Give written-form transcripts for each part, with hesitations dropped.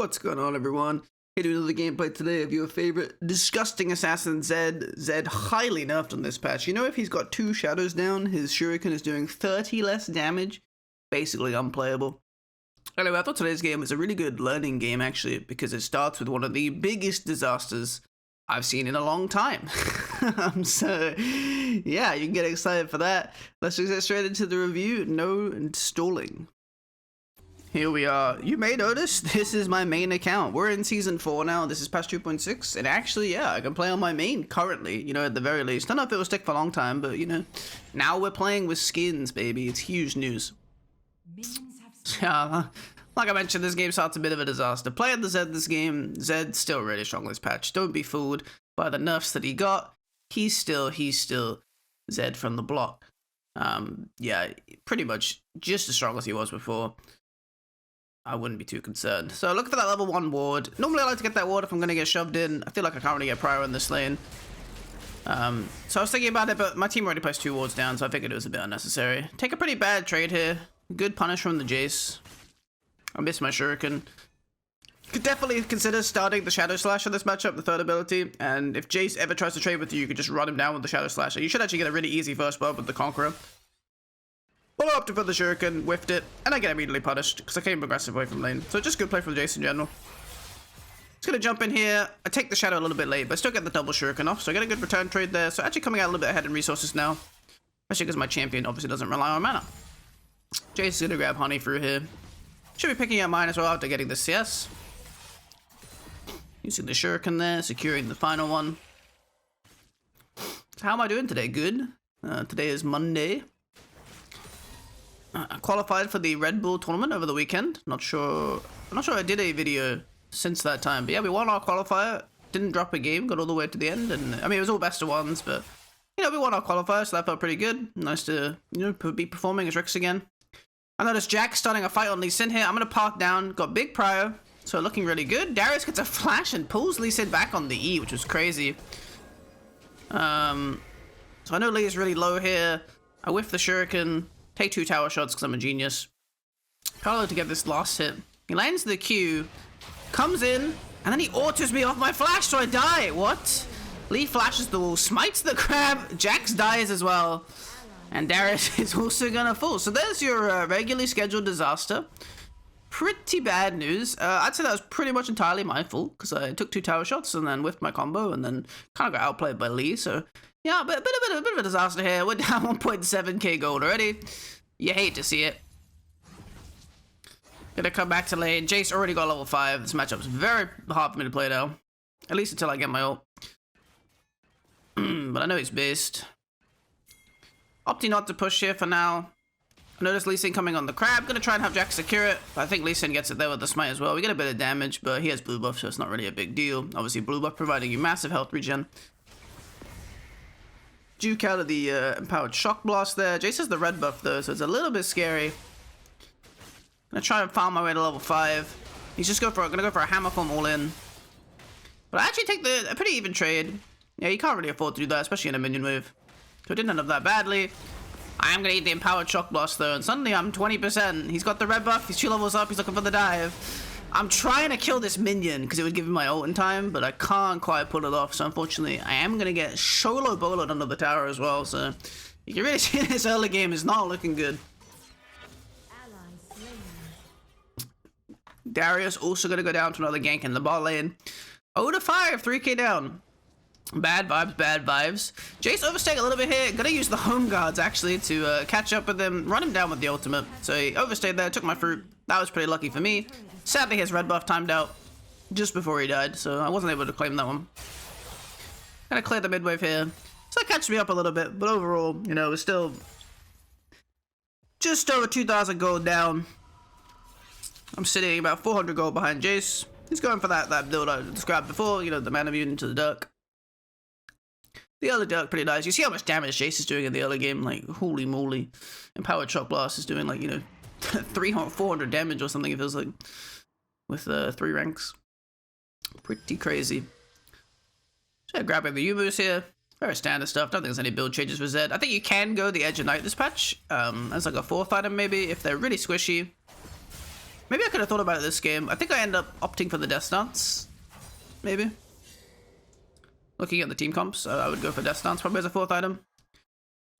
What's going on, everyone? Here to do another gameplay today of your favorite disgusting assassin, Zed. Zed highly nerfed on this patch. You know, if he's got 2 shadows down, his shuriken is doing 30 less damage. Basically unplayable. Anyway, I thought today's game was a really good learning game, actually, because it starts with one of the biggest disasters I've seen in a long time. So, yeah, you can get excited for that. Let's just get straight into the review. No stalling. Here we are. You may notice this is my main account. We're in Season 4 now. This is patch 2.6. And actually, yeah, I can play on my main currently, you know, at the very least. Don't know if it will stick for a long time, but, you know, now we're playing with skins, baby. It's huge news. Yeah, like I mentioned, this game starts a bit of a disaster. Playing the Zed this game, Zed's still really strong this patch. Don't be fooled by the nerfs that he got. He's still Zed from the block. Yeah, pretty much just as strong as he was before. I wouldn't be too concerned. So look for that level 1 ward. Normally I like to get that ward if I'm going to get shoved in. I feel like I can't really get prior in this lane. So I was thinking about it, but my team already placed 2 wards down, so I figured it was a bit unnecessary. Take a pretty bad trade here. Good punish from the Jace. I missed my shuriken. Could definitely consider starting the Shadow Slash in this matchup, the third ability. And if Jace ever tries to trade with you, you could just run him down with the Shadow Slasher. You should actually get a really easy first blood with the Conqueror. Well, I opted for the shuriken, whiffed it, and I get immediately punished because I came aggressive away from lane. So just good play from Jace in general. Just gonna jump in here. I take the Shadow a little bit late, but I still get the double shuriken off, so I get a good return trade there. So actually coming out a little bit ahead in resources now. Especially because my champion obviously doesn't rely on mana. Jace is gonna grab honey through here. Should be picking up mine as well after getting the CS. Using the shuriken there, securing the final one. So how am I doing today? Good. Today is Monday. I qualified for the Red Bull tournament over the weekend. I'm not sure I did a video since that time, but yeah, we won our qualifier. Didn't drop a game, got all the way to the end, and I mean it was all best of ones, but you know, we won our qualifier, so that felt pretty good. Nice to, you know, be performing as Rix again. I noticed Jack starting a fight on Lee Sin here. I'm gonna park down, got big prio, so looking really good. Darius gets a flash and pulls Lee Sin back on the E, which was crazy. So I know Lee is really low here. I whiff the shuriken. Take 2 tower shots because I'm a genius. Carlo to get this last hit. He lands the Q, comes in, and then he autos me off my flash, so I die. What? Lee flashes the wall, smites the crab, Jax dies as well, and Darius is also gonna fall. So there's your regularly scheduled disaster. Pretty bad news. I'd say that was pretty much entirely my fault because I took 2 tower shots and then whiffed my combo and then kind of got outplayed by Lee. So yeah, but a bit of a disaster here. We're down 1.7k gold already. You hate to see it. Gonna come back to lane. Jace already got level 5. This matchup's very hard for me to play now. At least until I get my ult. But I know he's based. Opting not to push here for now. I notice Lee Sin coming on the crab. Gonna try and have Jack secure it. I think Lee Sin gets it there with the smite as well. We get a bit of damage, but he has blue buff, so it's not really a big deal. Obviously, blue buff providing you massive health regen. Duke out of the empowered shock blast there. Jace has the red buff though, so it's a little bit scary. Gonna try and farm my way to level 5. He's just gonna go for a hammer form all in. But I actually take a pretty even trade. Yeah, you can't really afford to do that, especially in a minion wave. So it didn't end up that badly. I am gonna eat the empowered shock blast though, and suddenly I'm 20%. He's got the red buff, he's 2 levels up, he's looking for the dive. I'm trying to kill this minion because it would give me my ult in time, but I can't quite pull it off. So unfortunately, I am gonna get solo boloed under the tower as well. So you can really see this early game is not looking good. Darius also gonna go down to another gank in the bot lane. 0-5, 3k down. Bad vibes, bad vibes. Jace overstaying a little bit here. Gonna use the home guards actually to catch up with him, run him down with the ultimate. So he overstayed there, took my fruit. That was pretty lucky for me. Sadly, his red buff timed out just before he died, so I wasn't able to claim that one. Gonna clear the mid wave here. So that catches me up a little bit, but overall, you know, it's still just over 2,000 gold down. I'm sitting about 400 gold behind Jace. He's going for that build I described before, you know, the mana mutant to the Dirk. The early Dirk, pretty nice. You see how much damage Jace is doing in the early game, like, holy moly. Empowered Shock Blast is doing, like, you know, 400 damage or something, it feels like, with 3 ranks. Pretty crazy. So yeah, grabbing the U-moves here. Very standard stuff. Don't think there's any build changes for Zed. I think you can go the Edge of Night this patch as like a 4th item maybe if they're really squishy. Maybe I could have thought about it this game. I think I end up opting for the Death Stance. Maybe. Looking at the team comps, I would go for Death Stance probably as a 4th item.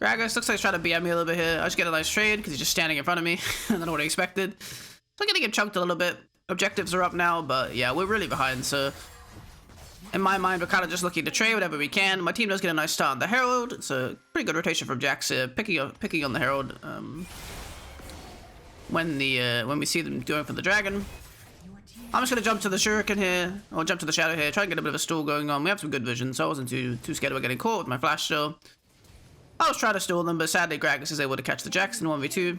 Gragas looks like he's trying to BM me a little bit here. I just get a nice trade because he's just standing in front of me. I don't know what I expected. So I'm getting him chunked a little bit. Objectives are up now, but yeah, we're really behind. So in my mind, we're kind of just looking to trade whatever we can. My team does get a nice start on the Herald. It's a pretty good rotation from Jax here, picking on the Herald when we see them going for the Dragon. I'm just gonna jump to the Shuriken here, or jump to the Shadow here, try and get a bit of a stall going on. We have some good vision, so I wasn't too scared about getting caught with my flash still. I was trying to stall them, but sadly Gragas is able to catch the Jax in 1v2.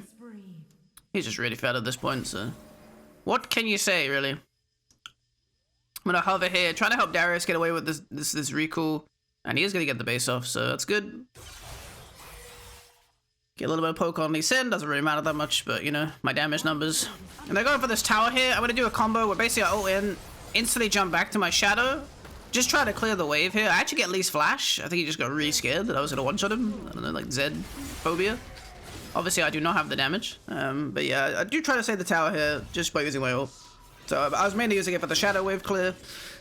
He's just really fed at this point, so what can you say, really? I'm gonna hover here, trying to help Darius get away with this recall, and he is gonna get the base off, so that's good. Get a little bit of poke on Lee Sin, doesn't really matter that much, but you know, my damage numbers. And they're going for this tower here. I'm gonna do a combo where basically I ult in, instantly jump back to my Shadow, just try to clear the wave here. I actually get Lee's flash. I think he just got really scared that I was gonna one-shot him. I don't know, like Zed phobia. Obviously I do not have the damage, but yeah, I do try to save the tower here just by using my ult. So I was mainly using it for the Shadow wave clear.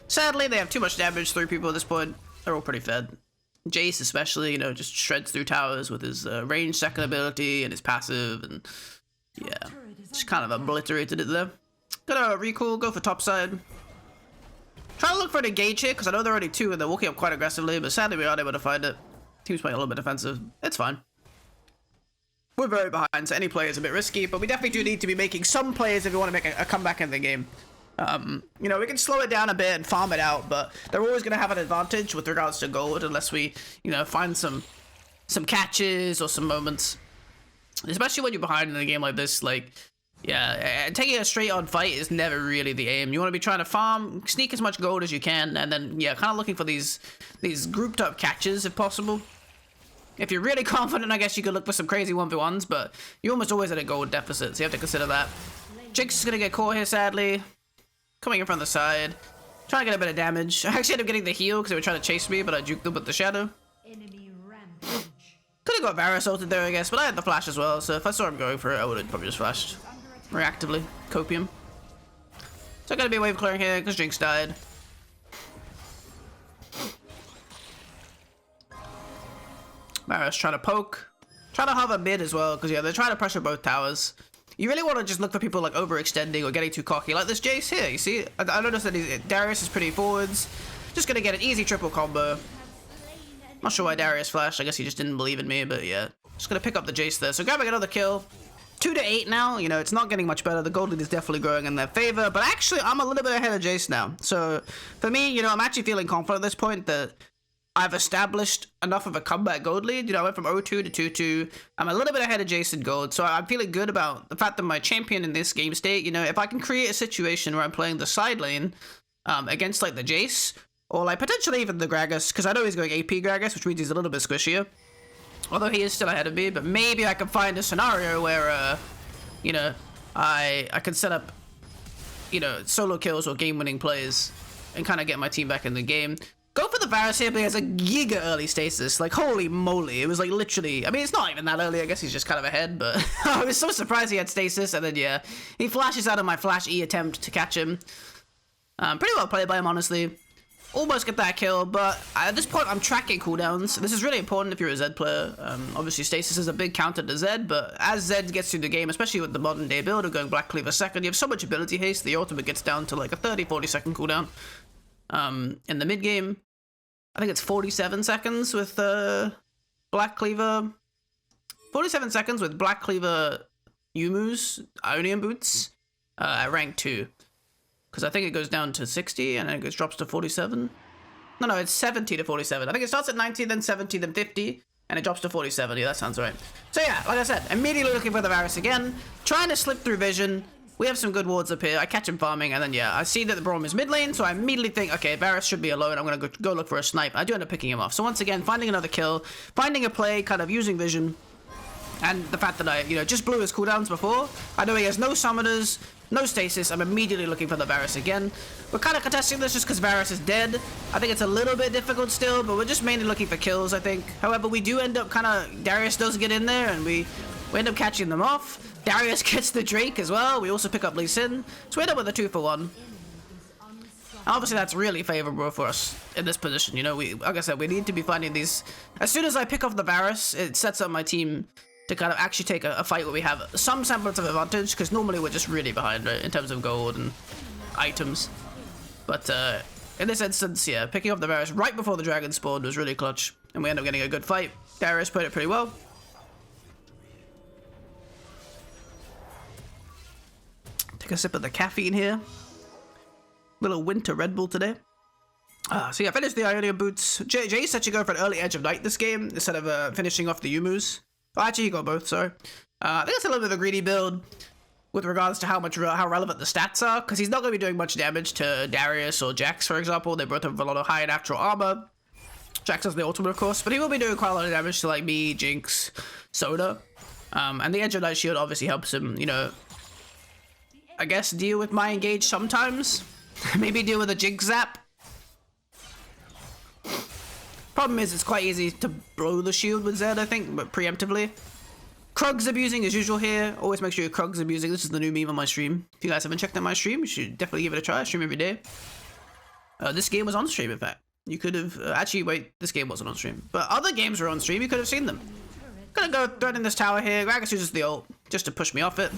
Sadly, they have too much damage, 3 people at this point. They're all pretty fed. Jace especially, you know, just shreds through towers with his range second ability and his passive, and yeah, just kind of obliterated it there. Gonna recall, go for top side. Try to look for an engage here, because I know they're already 2 and they're walking up quite aggressively, but sadly we aren't able to find it. Team's playing a little bit defensive. It's fine. We're very behind, so any play is a bit risky, but we definitely do need to be making some plays if we want to make a comeback in the game. You know, we can slow it down a bit and farm it out, but they're always going to have an advantage with regards to gold unless we, you know, find some catches or some moments. Especially when you're behind in a game like this, like, yeah, taking a straight-on fight is never really the aim. You want to be trying to farm, sneak as much gold as you can, and then, yeah, kind of looking for these grouped-up catches if possible. If you're really confident, I guess you could look for some crazy 1v1s, but you're almost always at a gold deficit, so you have to consider that. Jinx is going to get caught here, sadly. Coming in from the side. Trying to get a bit of damage. I actually ended up getting the heal because they were trying to chase me, but I juked them with the Shadow. Could have got Varus ulted there, I guess, but I had the flash as well, so if I saw him going for it, I would have probably just flashed. Reactively. Copium. So gotta be wave clearing here because Jinx died. Varus trying to poke. Trying to hover mid as well, because yeah, they're trying to pressure both towers. You really want to just look for people like overextending or getting too cocky, like this Jace here. You see, I noticed that Darius is pretty forwards. Just gonna get an easy triple combo. Not sure why Darius flashed. I guess he just didn't believe in me, but yeah. Just gonna pick up the Jace there. So grabbing another kill. 2 to 8 now. You know, it's not getting much better. The gold lead is definitely growing in their favor, but actually, I'm a little bit ahead of Jace now. So for me, you know, I'm actually feeling confident at this point that I've established enough of a comeback gold lead. You know, I went from 0-2 to 2-2. I'm a little bit ahead of Jason Gold, so I'm feeling good about the fact that my champion in this game state, you know, if I can create a situation where I'm playing the side lane against, like, the Jace, or, like, potentially even the Gragas, because I know he's going AP Gragas, which means he's a little bit squishier. Although he is still ahead of me, but maybe I can find a scenario where, you know, I can set up, you know, solo kills or game-winning plays and kind of get my team back in the game. Go for the Varus here, but he has a giga early stasis. Like, holy moly. It was, like, literally... I mean, it's not even that early. I guess he's just kind of ahead, but... I was so surprised he had stasis, and then, yeah. He flashes out of my Flash E attempt to catch him. Pretty well played by him, honestly. Almost get that kill, but at this point, I'm tracking cooldowns. This is really important if you're a Zed player. Obviously, stasis is a big counter to Zed, but as Zed gets through the game, especially with the modern-day build of going Black Cleaver second, you have so much ability haste, the ultimate gets down to, like, a 30-40 second cooldown. In the mid game, I think it's 47 seconds with Black Cleaver. 47 seconds with Black Cleaver Yumu's Ionian boots at rank 2. Because I think it goes down to 60 and then it drops to 47. No, it's 70 to 47. I think it starts at 90, then 70, then 50, and it drops to 47. Yeah, that sounds right. So yeah, like I said, immediately looking for the Varus again, trying to slip through vision. We have some good wards up here. I catch him farming, and then, yeah, I see that the Braum is mid lane, so I immediately think, okay, Varus should be alone. I'm going to go look for a snipe. I do end up picking him off. So once again, finding another kill, finding a play, kind of using vision, and the fact that I, you know, just blew his cooldowns before. I know he has no summoners, no stasis. I'm immediately looking for the Varus again. We're kind of contesting this just because Varus is dead. I think it's a little bit difficult still, but we're just mainly looking for kills, I think. However, we do end up kind of... Darius does get in there, and we We end up catching them off. Darius gets the Drake as well. We also pick up Lee Sin. So we end up with a 2-for-1. Obviously, that's really favorable for us in this position. You know, like I said, we need to be finding these. As soon as I pick off the Varus, it sets up my team to kind of actually take a fight where we have some semblance of advantage, because normally we're just really behind, right, in terms of gold and items. But in this instance, yeah, picking up the Varus right before the dragon spawned was really clutch, and we end up getting a good fight. Darius played it pretty well. Take a sip of the caffeine here. Little winter Red Bull today. So yeah, finished the Ionia boots. Jay said you go for an early Edge of Night this game instead of finishing off the Yumus. Oh, actually, he got both, sorry. I think it's a little bit of a greedy build with regards to how relevant the stats are, because he's not going to be doing much damage to Darius or Jax, for example. They both have a lot of high natural armor. Jax has the ultimate, of course, but he will be doing quite a lot of damage to, like, me, Jinx, Soda. And the Edge of Night shield obviously helps him, you know, I guess deal with my engage sometimes. Maybe deal with a Jinx zap. Problem is, it's quite easy to blow the shield with Zed, I think, but preemptively. Krug's abusing as usual here. Always make sure your Krug's abusing. This is the new meme on my stream. If you guys haven't checked out my stream, you should definitely give it a try. I stream every day. This game was on stream, in fact. You could have... actually, wait. This game wasn't on stream. But other games were on stream. You could have seen them. Gonna go threaten this tower here. Gragas uses the ult just to push me off it.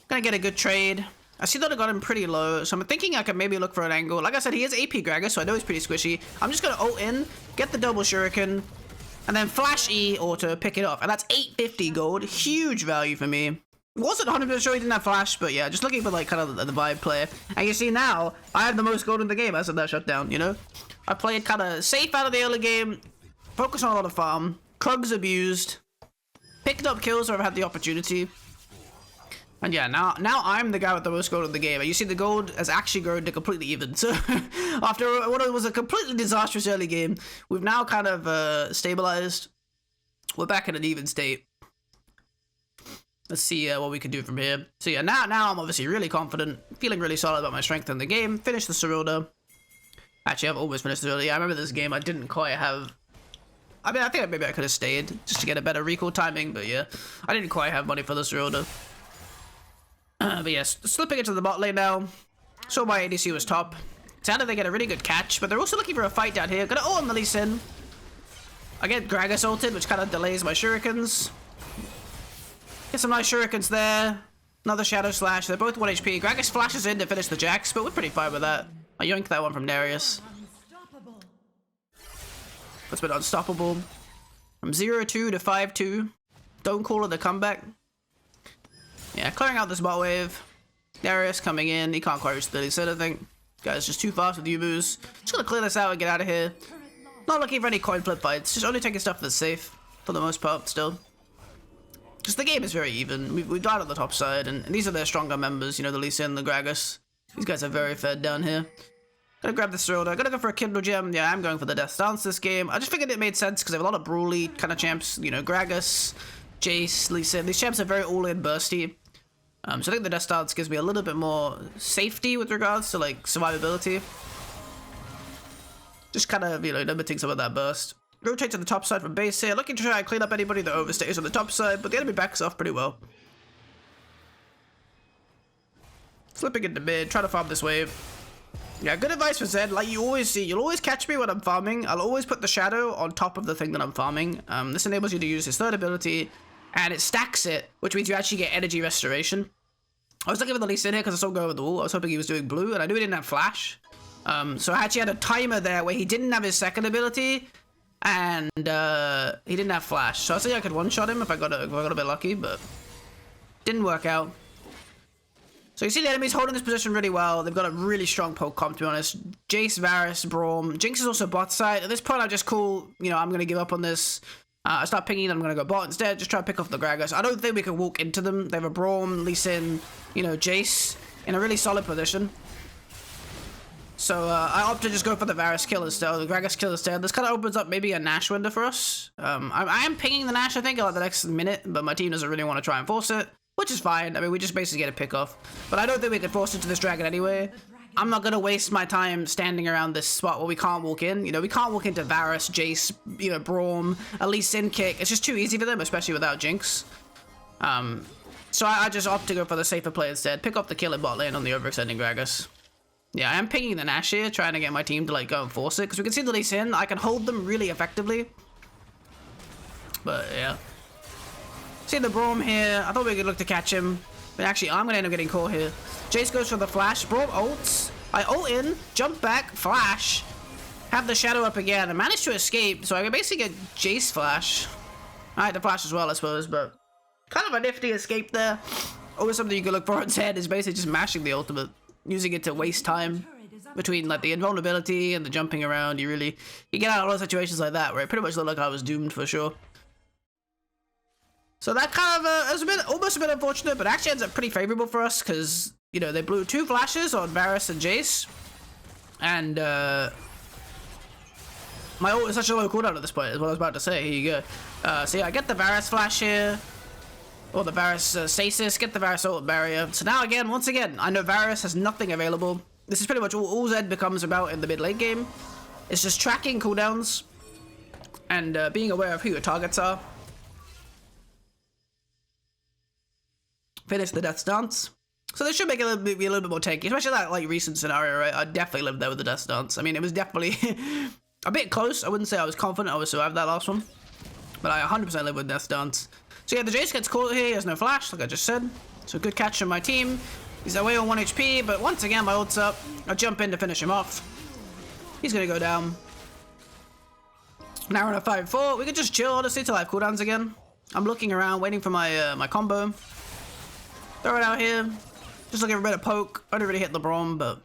Gonna get a good trade. I see that I got him pretty low, so I'm thinking I could maybe look for an angle. Like I said, he is AP Gragas, so I know he's pretty squishy. I'm just gonna ult in, get the double shuriken, and then flash E auto, pick it off. And that's 850 gold. Huge value for me. Wasn't 100% sure he didn't have flash, but yeah, just looking for like kind of the vibe play. And you see now, I have the most gold in the game as of that shutdown, you know? I played kind of safe out of the early game, focused on a lot of farm, Krug's abused, picked up kills where I've had the opportunity. And yeah, now I'm the guy with the most gold in the game. And you see the gold has actually grown to completely even. So after what was a completely disastrous early game, we've now kind of stabilized. We're back in an even state. Let's see what we can do from here. So yeah, now I'm obviously really confident, feeling really solid about my strength in the game. Finished the Serota. Actually, I've almost finished the Serota. Yeah, I remember this game. I didn't quite have... I mean, I think maybe I could have stayed just to get a better recall timing. But yeah, I didn't quite have money for the Serota. But yes, slipping into the bot lane now. Saw my ADC was top. Sounded they get a really good catch, but they're also looking for a fight down here. Gonna ult on the Lee Sin. I get Gragas ulted, which kind of delays my shurikens. Get some nice shurikens there. Another Shadow Slash. They're both 1 HP. Gragas flashes in to finish the Jax, but we're pretty fine with that. I yoinked that one from Darius. That's been unstoppable. From 0-2 to 5-2. Don't call it a comeback. Yeah, clearing out this bot wave. Darius coming in. He can't quite reach the Lee Sin, I think. Guy's just too fast with Yumus. Just gonna clear this out and get out of here. Not looking for any coin flip fights. Just only taking stuff that's safe. For the most part, still. Because the game is very even. We've died on the top side. And these are their stronger members. You know, the Lee Sin, the Gragas. These guys are very fed down here. Gonna grab the Serota. Gonna go for a Kindle Gem. Yeah, I'm going for the Death Dance this game. I just figured it made sense because they have a lot of brawly kind of champs. You know, Gragas, Jace, Lee Sin. These champs are very all-in bursty. So I think the Death Dance gives me a little bit more safety with regards to, like, survivability. Just kind of, you know, limiting some of that burst. Rotate to the top side from base here. Looking to try and clean up anybody that overstays on the top side, but the enemy backs off pretty well. Slipping into mid, trying to farm this wave. Yeah, good advice for Zed. Like you always see, you'll always catch me when I'm farming. I'll always put the shadow on top of the thing that I'm farming. This enables you to use his third ability, and it stacks it, which means you actually get energy restoration. I was looking for the Lee Sin here because I saw him go over the wall. I was hoping he was doing blue, and I knew he didn't have flash. So I actually had a timer there where he didn't have his second ability, and he didn't have flash. So I think I could one-shot him if I got a bit lucky, but didn't work out. So you see the enemies holding this position really well. They've got a really strong poke comp, to be honest. Jace, Varus, Braum. Jinx is also bot side. At this point, I'm just cool. You know, I'm going to give up on this. I start pinging them. I'm going to go bot instead. Just try to pick off the Gragas. I don't think we can walk into them. They have a Braum, Lee Sin, you know, Jace in a really solid position. So I opt to just go for the Varus kill instead, or the Gragas kill instead. This kind of opens up maybe a Nash window for us. I am pinging the Nash, I think, like the next minute, but my team doesn't really want to try and force it, which is fine. I mean, we just basically get a pick off. But I don't think we can force it to this dragon anyway. I'm not going to waste my time standing around this spot where we can't walk in. You know, we can't walk into Varus, Jace, you know, Braum, a Lee Sin kick. It's just too easy for them, especially without Jinx. So I just opt to go for the safer play instead. Pick up the kill in bot lane on the overextending Gragas. Yeah, I am pinging the Nash here, trying to get my team to like go and force it, because we can see the Lee Sin. I can hold them really effectively. But yeah. See the Braum here. I thought we could look to catch him, but actually I'm gonna end up getting caught here. Jace goes for the flash. Braum ults. I ult in, jump back, flash, have the shadow up again, and manage to escape. So I can basically get Jace flash. I had the flash as well, I suppose, but kind of a nifty escape there. Always something you can look for instead is basically just mashing the ultimate, using it to waste time between like the invulnerability and the jumping around. You get out of a lot of situations like that where it pretty much looked like I was doomed for sure. So that kind of was almost a bit unfortunate, but actually ends up pretty favorable for us because, you know, they blew 2 flashes on Varus and Jace, and my ult is such a low cooldown at this point, is what I was about to say. Here you go. So yeah, I get the Varus flash here, or the Varus stasis, get the Varus ult barrier. So now again, once again, I know Varus has nothing available. This is pretty much all Zed becomes about in the mid late game. It's just tracking cooldowns and being aware of who your targets are. Finish the Death Dance. So this should make it be a little bit more tanky, especially that like recent scenario, right? I definitely lived there with the Death Dance. I mean, it was definitely a bit close. I wouldn't say I was confident I would survive that last one, but I 100% live with Death Dance. So yeah, the Jace gets caught here. He has no flash, like I just said. So good catch from my team. He's away on 1 HP, but once again, my ult's up. I jump in to finish him off. He's gonna go down. Now we're on a 5-4. We could just chill, honestly, till I have cooldowns again. I'm looking around, waiting for my my combo. Throw it out here. Just looking for a bit of poke. I didn't really hit the Braum, but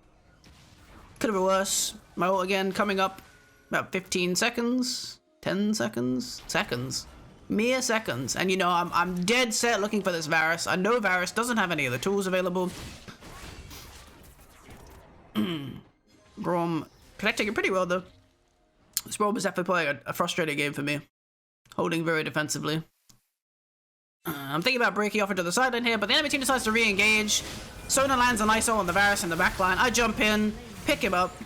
could have been worse. My ult again coming up about 15 seconds. 10 seconds? Seconds. Mere seconds. And you know, I'm dead set looking for this Varus. I know Varus doesn't have any of the tools available. Braum protecting it pretty well though. This Braum is definitely playing a frustrating game for me. Holding very defensively. I'm thinking about breaking off into the sideline here, but the enemy team decides to re-engage. Sona lands an ISO on the Varus in the backline. I jump in, pick him up.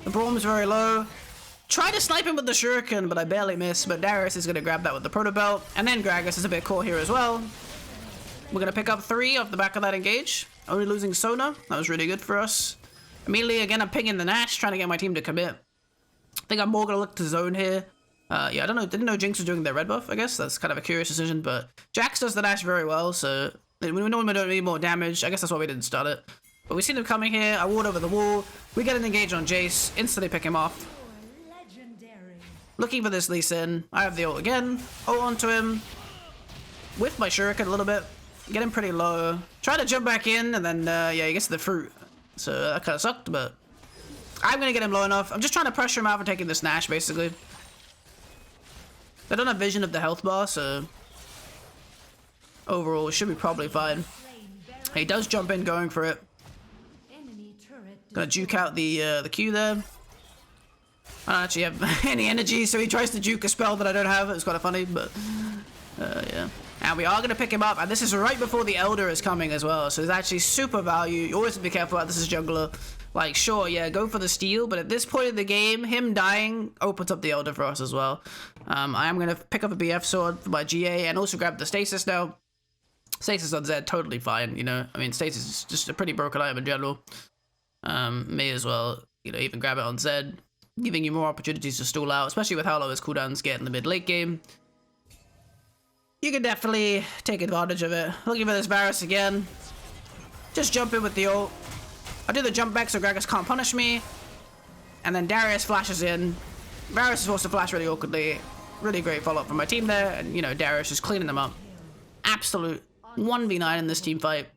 The Braum's very low. Try to snipe him with the Shuriken, but I barely miss. But Darius is going to grab that with the Proto Belt. And then Gragas is a bit caught here as well. We're going to pick up 3 off the back of that engage. Only losing Sona. That was really good for us. Immediately, again, I'm pinging the Nash, trying to get my team to commit. I think I'm more going to look to zone here. Yeah, I don't know. Didn't know Jinx was doing their red buff, I guess. That's kind of a curious decision, but Jax does the Nash very well, so we normally don't need more damage. I guess that's why we didn't start it. But we see them coming here. I ward over the wall. We get an engage on Jace. Instantly pick him off. Looking for this Lee Sin. I have the ult again. Ult onto him. With my Shuriken a little bit. Get him pretty low. Try to jump back in, and then, yeah, he gets the fruit. So that kind of sucked, but I'm going to get him low enough. I'm just trying to pressure him out for taking this Nash, basically. They don't have vision of the health bar, so overall, it should be probably fine. He does jump in, going for it. Gonna juke out the Q there. I don't actually have any energy, so he tries to juke a spell that I don't have. It's kind of funny, but yeah. And we are gonna pick him up, and this is right before the Elder is coming as well, so it's actually super value. You always have to be careful about this as jungler. Like, sure, yeah, go for the steal, but at this point in the game, him dying opens up the Elder for us as well. I am going to pick up a BF sword for my GA and also grab the Stasis now. Stasis on Zed, totally fine, you know. I mean, Stasis is just a pretty broken item in general. May as well, you know, even grab it on Zed, giving you more opportunities to stall out, especially with how low his cooldowns get in the mid-late game. You can definitely take advantage of it. Looking for this Varus again. Just jump in with the ult. I do the jump back so Gragas can't punish me. And then Darius flashes in. Varus is supposed to flash really awkwardly. Really great follow-up from my team there. And, you know, Darius is cleaning them up. Absolute 1v9 in this team fight.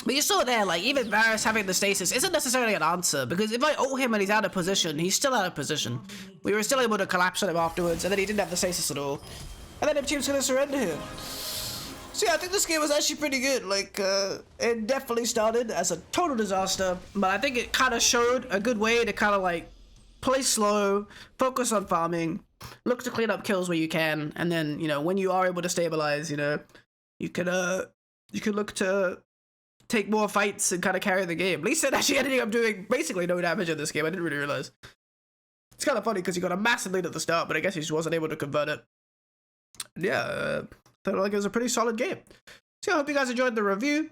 But you saw there, like, even Varus having the stasis isn't necessarily an answer. Because if I ult him and he's out of position, he's still out of position. We were still able to collapse on him afterwards. And then he didn't have the stasis at all. And then the team's going to surrender here. So yeah, I think this game was actually pretty good. Like, it definitely started as a total disaster, but I think it kind of showed a good way to kind of like play slow, focus on farming, look to clean up kills where you can, and then, you know, when you are able to stabilize, you know, you could look to take more fights and kind of carry the game. Lee Sin actually ended up doing basically no damage in this game. I didn't really realize. It's kind of funny because he got a massive lead at the start, but I guess he just wasn't able to convert it. Yeah. felt like it was a pretty solid game. So I hope you guys enjoyed the review.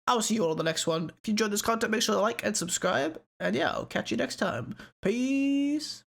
I'll see you all in the next one. If you enjoyed this content, make sure to like and subscribe. And yeah, I'll catch you next time. Peace.